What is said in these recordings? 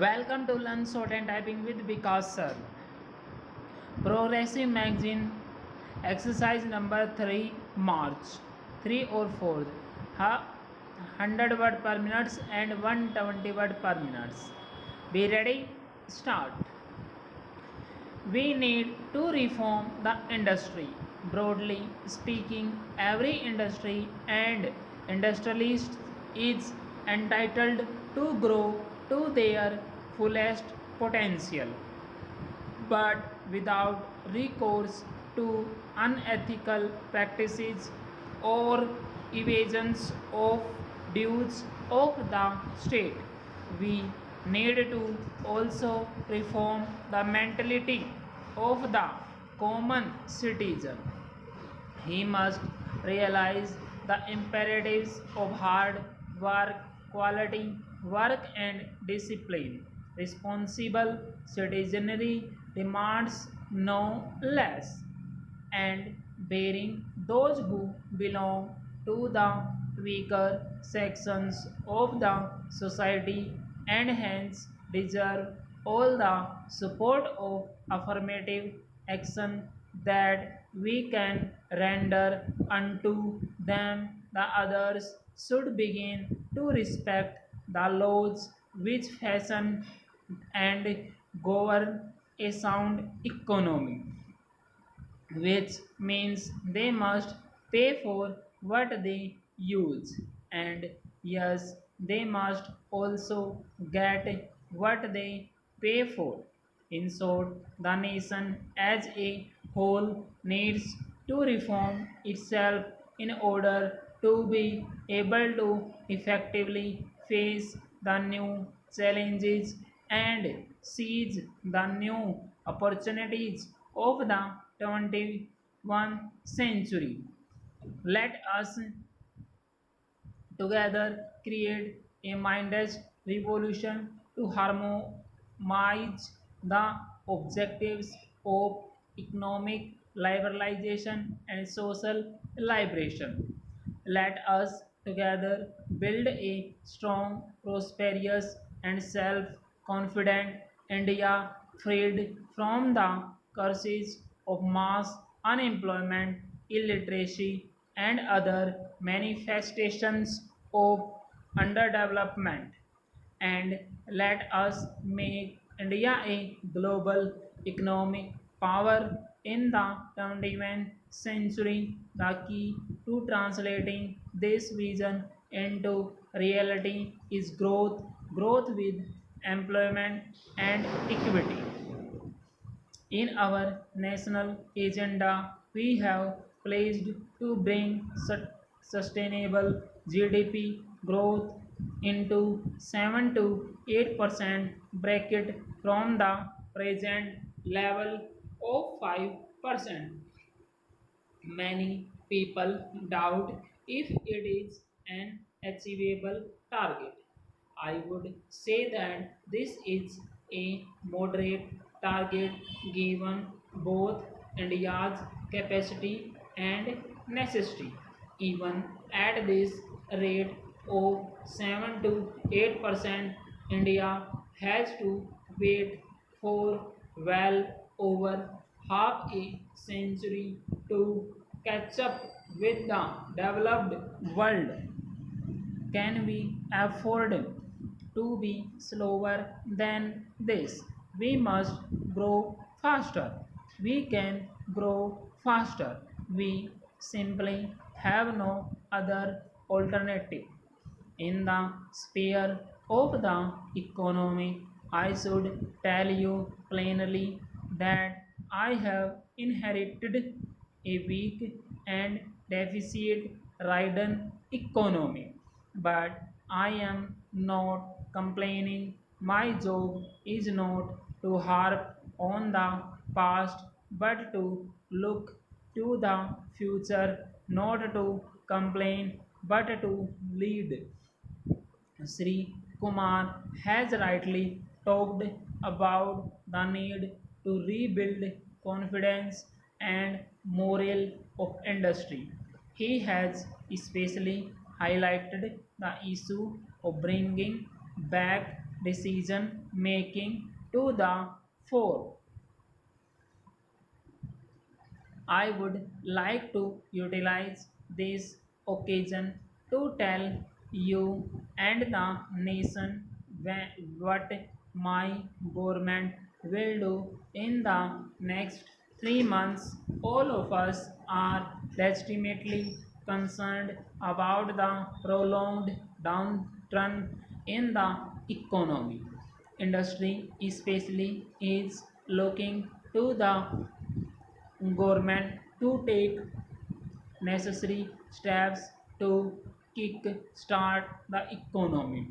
Welcome to Learn Short and Typing with Vikas sir. Progressive Magazine, exercise number 3, March 3 or 4. 100 word per minute and 120 word per minute. Be ready? Start. We need to reform the industry. Broadly speaking, every industry and industrialist is entitled to grow to their fullest potential, but without recourse to unethical practices or evasions of dues of the state. We need to also reform the mentality of the common citizen. He must realize the imperatives of hard work, quality work, and discipline. Responsible citizenry demands no less, and bearing those who belong to the weaker sections of the society and hence deserve all the support of affirmative action that we can render unto them. The others should begin to respect the laws which fashion and govern a sound economy, which means they must pay for what they use, and yes, they must also get what they pay for. In short, the nation as a whole needs to reform itself in order to be able to effectively face the new challenges and seize the new opportunities of the 21st century. Let us together create a mindless revolution to harmonize the objectives of economic liberalization and social liberation. Let us together build a strong, prosperous, and self confident India freed from the curses of mass unemployment, illiteracy, and other manifestations of underdevelopment. And let us make India a global economic power in the 21st century. The key to translating this vision into reality is growth with employment and equity. In our national agenda, we have pledged to bring sustainable GDP growth into 7 to 8% bracket from the present level of 5%. Many people doubt if it is an achievable target. I would say that this is a moderate target given both India's capacity and necessity. Even at this rate of 7 to 8%, India has to wait for well over half a century to catch up with the developed world. Can we afford to be slower than this? We must grow faster. We can grow faster. We simply have no other alternative. In the sphere of the economy, I should tell you plainly that I have inherited a weak and deficit ridden economy, but I am not complaining. My job is not to harp on the past but to look to the future, not to complain but to lead. Sri Kumar has rightly talked about the need to rebuild confidence and morale of industry. He has especially highlighted the issue of bringing back decision making to the fore. I would like to utilize this occasion to tell you and the nation what my government will do in the next 3 months. All of us are legitimately concerned about the prolonged downturn in the economy. Industry, especially, is looking to the government to take necessary steps to kick-start the economy.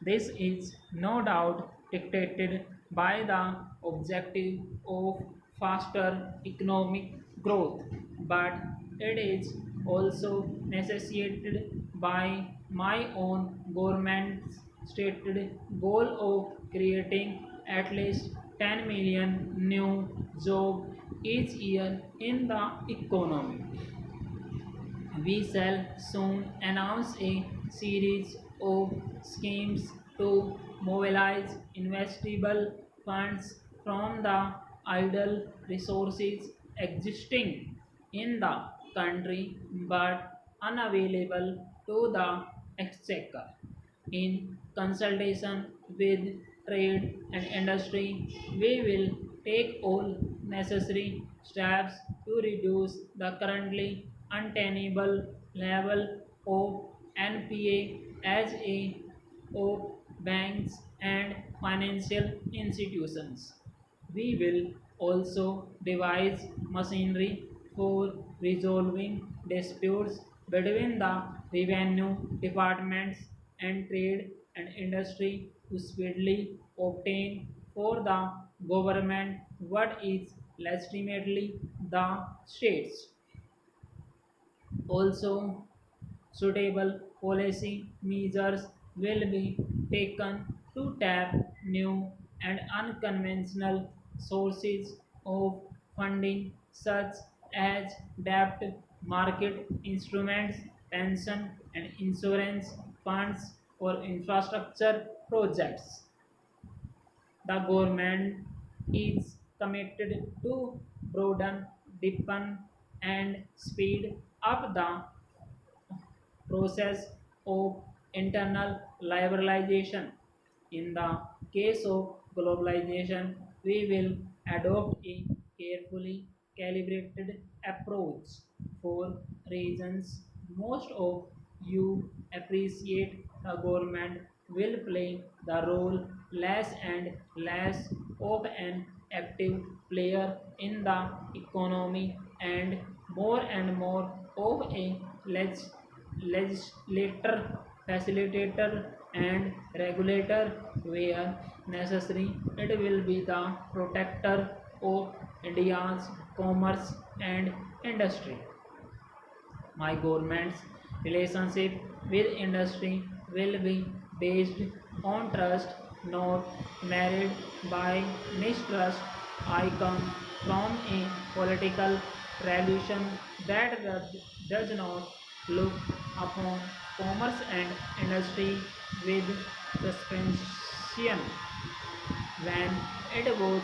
This is no doubt dictated by the objective of faster economic growth, but it is also necessitated by my own government's stated goal of creating at least 10 million new jobs each year in the economy. We shall soon announce a series of schemes to mobilize investable funds from the idle resources existing in the country but unavailable to the exchequer. In consultation with trade and industry, we will take all necessary steps to reduce the currently untenable level of NPA as a of banks and financial institutions. We will also devise machinery for resolving disputes between the revenue departments and trade and industry to speedily obtain for the government what is legitimately the states. Also, suitable policy measures will be taken to tap new and unconventional sources of funding such as debt market instruments, pension and insurance funds for infrastructure projects. The government is committed to broaden, deepen and speed up the process of internal liberalization. In the case of globalization, we will adopt a carefully calibrated approach for reasons most of you appreciate. The government will play the role less and less of an active player in the economy and more of a legislator, facilitator, and regulator where necessary. It will be the protector of India's commerce and industry. My government's relationship with industry will be based on trust, not married by mistrust. I come from a political tradition that does not look upon commerce and industry with suspension when it was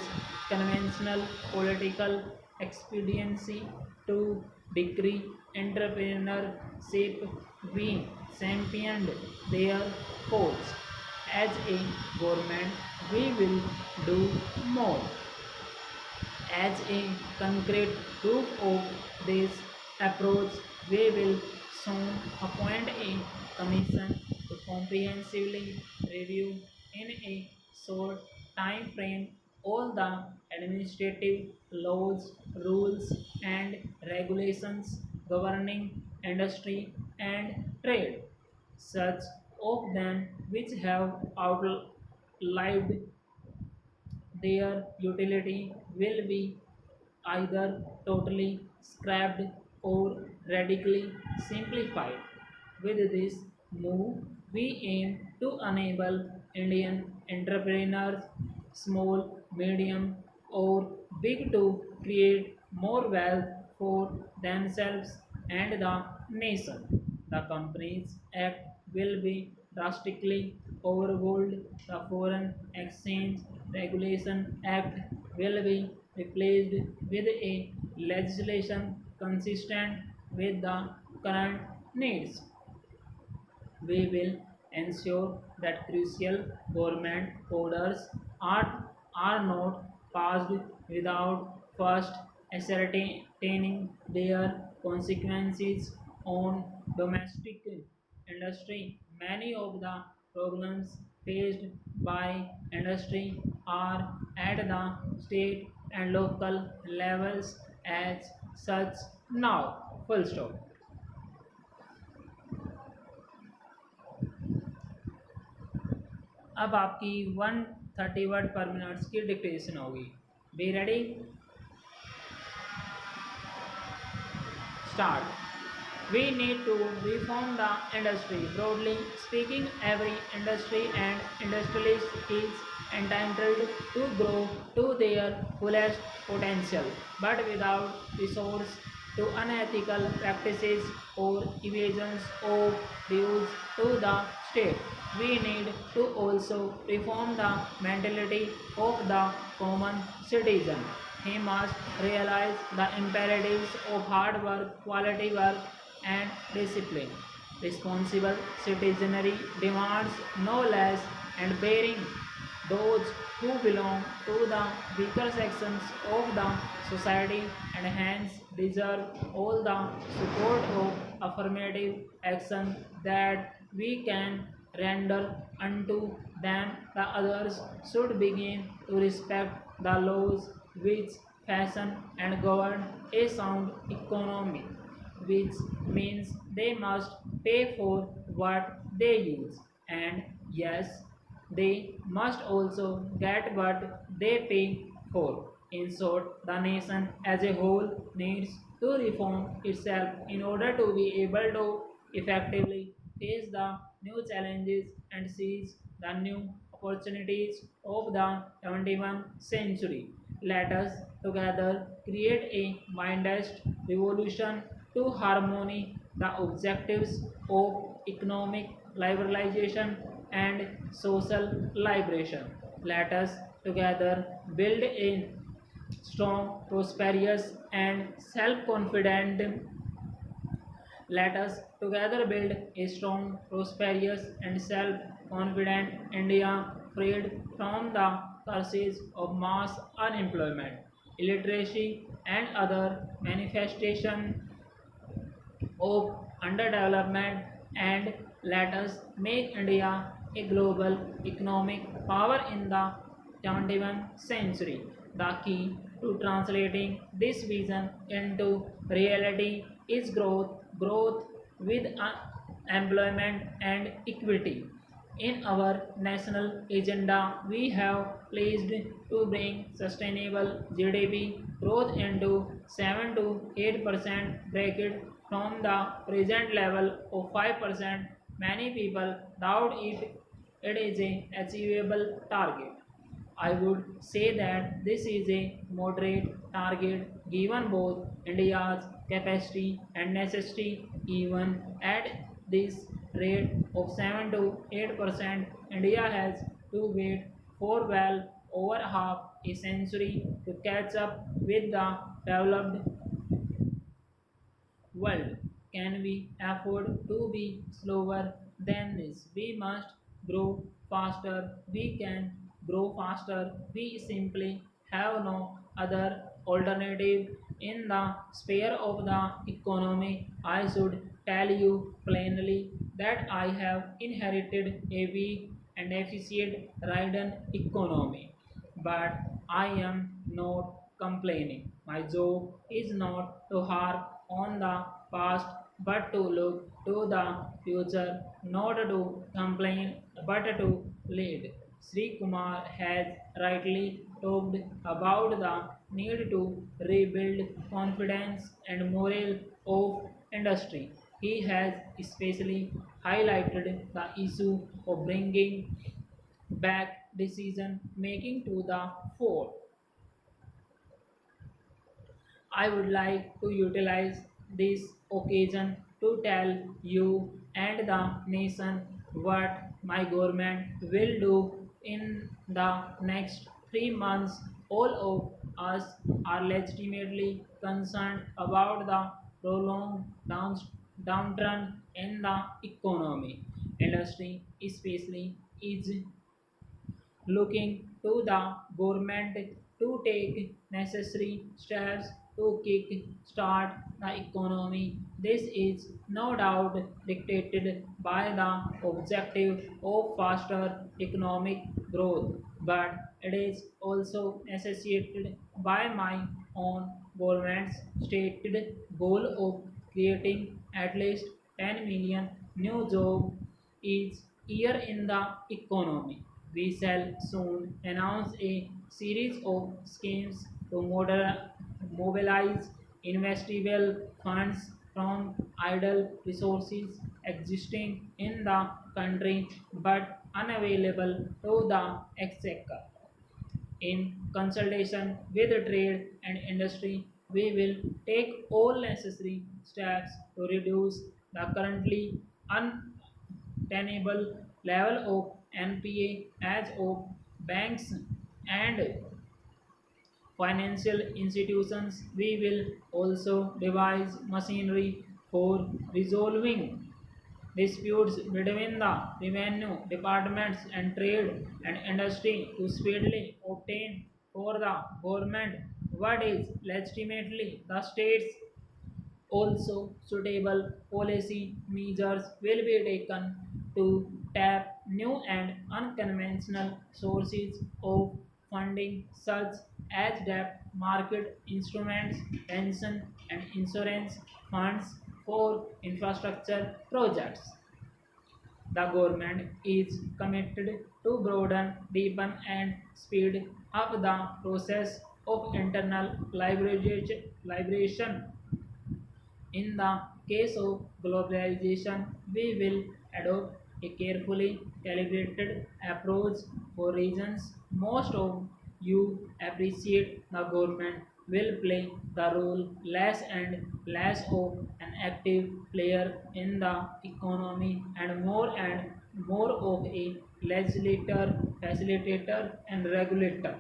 conventional political expediency to decree entrepreneurship. We championed their cause. As a government, we will do more. As a concrete proof of this approach, we will soon appoint a commission to comprehensively review in a short time frame all the administrative laws, rules, and regulations governing industry and trade. Such of them which have outlived their utility will be either totally scrapped or radically simplified. With this move, we aim to enable Indian entrepreneurs, small, medium, or big, to create more wealth for themselves and the nation. The Companies Act will be drastically overruled. The Foreign Exchange Regulation Act will be replaced with a legislation consistent with the current needs. We will ensure that crucial government orders are not passed without first ascertaining their consequences on domestic industry. Many of the problems faced by industry are at the state and local levels as such now. Full stop. अब आपकी 130 word पर minutes की dictation होगी. Be ready. Start. We need to reform the industry. Broadly speaking, every industry and industrialist is entitled to grow to their fullest potential, but without resource to unethical practices or evasions of dues to the state. We need to also reform the mentality of the common citizen. He must realize the imperatives of hard work, quality work, and discipline. Responsible citizenry demands no less and bearing those who belong to the weaker sections of the society and hence deserve all the support of affirmative action that we can render unto them. The others should begin to respect the laws which fashion and govern a sound economy, which means they must pay for what they use. And yes, they must also get what they pay for. In short, the nation as a whole needs to reform itself in order to be able to effectively face the new challenges and seize the new opportunities of the 21st century. Let us together create a mindest revolution to harmony the objectives of economic liberalization and social liberation. Let us together build a strong, prosperous, and self confident. Let us together build a strong, prosperous, and self confident India freed from the curses of mass unemployment, illiteracy, and other manifestation of underdevelopment, and let us make India a global economic power in the 21st century. The key to translating this vision into reality is growth with employment and equity. In our national agenda, we have pledged to bring sustainable GDP growth into 7 to 8% bracket from the present level of 5%. Many people doubt if it is an achievable target. I would say that this is a moderate target given both India's capacity and necessity. Even at this rate of 7 to 8%, India has to wait for well over half a century to catch up with the developed world. Can we afford to be slower than this? We must grow faster. We can grow faster. We simply have no other alternative in the sphere of the economy. I should tell you plainly that I have inherited a weak and efficient ridden economy. But I am not complaining. My job is not to harp on the past but to look to the future, not to complain but to lead. Sri Kumar has rightly talked about the need to rebuild confidence and morale of industry. He has especially highlighted the issue of bringing back decision making to the fore. I would like to utilize this occasion to tell you and the nation what my government will do in the next 3 months. All of us are legitimately concerned about the prolonged downturn in the economy. Industry, especially, is looking to the government to take necessary steps to kick start the economy. This is no doubt dictated by the objective of faster economic growth, but it is also necessitated by my own government's stated goal of creating at least 10 million new jobs each year in the economy. We shall soon announce a series of schemes to mobilize investable funds from idle resources existing in the country but unavailable to the exchequer. In consultation with the trade and industry, we will take all necessary steps to reduce the currently untenable level of NPA as of banks and financial institutions. We will also devise machinery for resolving disputes between the revenue departments and trade and industry to speedily obtain for the government what is legitimately the state's. Also, suitable policy measures will be taken to tap new and unconventional sources of funding, such as debt market instruments, pension and insurance funds for infrastructure projects. The government is committed to broaden, deepen, and speed up the process of internal liberation. In the case of globalization, we will adopt a carefully calibrated approach for reasons most of you appreciate. The government will play the role less and less of an active player in the economy and more of a legislator, facilitator, and regulator.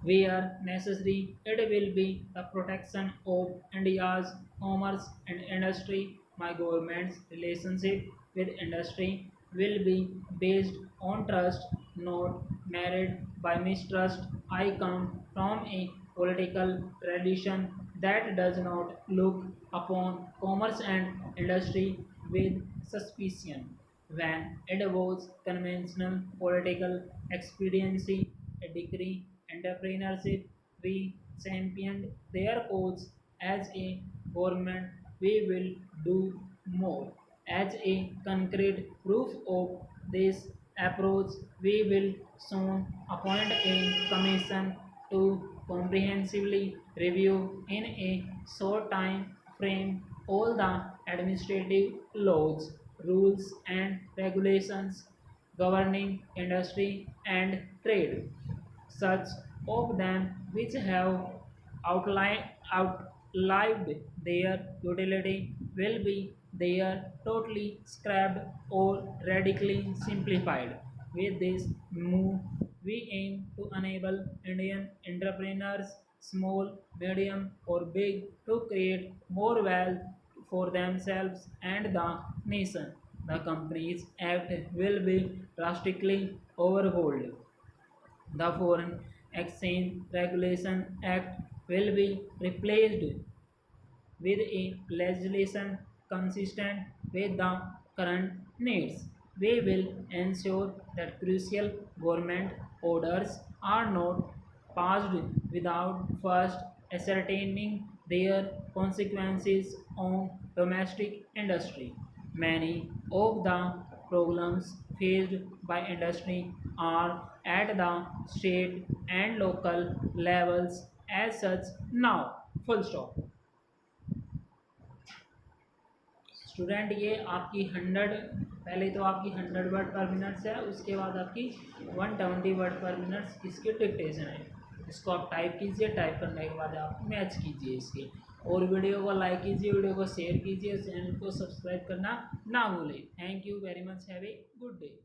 Where necessary, it will be the protection of India's commerce and industry. My government's relationship with industry will be based on trust, not married by mistrust. I come from a political tradition that does not look upon commerce and industry with suspicion. When it was conventional political expediency, a degree entrepreneurship, we championed their cause. As a government. We will do more. As a concrete proof of this approach, we will soon appoint a commission to comprehensively review in a short time frame all the administrative laws, rules, and regulations governing industry and trade. Such of them which have outlived their utility will be there totally scrapped or radically simplified. With this move, we aim to enable Indian entrepreneurs, small, medium, or big, to create more wealth for themselves and the nation. The Companies Act will be drastically overhauled. The Foreign Exchange Regulation Act will be replaced with a legislation consistent with the current needs. We will ensure that crucial government orders are not passed without first ascertaining their consequences on domestic industry. Many of the problems faced by industry are at the state and local levels as such now. Full stop. Student ये आपकी 100, पहले तो आपकी 100 word पर minute है, उसके बाद आपकी 120 वर्ड पर मिनट इसकी डिक्टेशन है। इसको आप टाइप कीजिए, टाइप करने के बाद आप मैच कीजिए इसके। और वीडियो को लाइक कीजिए, वीडियो को शेयर कीजिए, चैनल को सब्सक्राइब करना ना भूलें। Thank you very much, have a good day.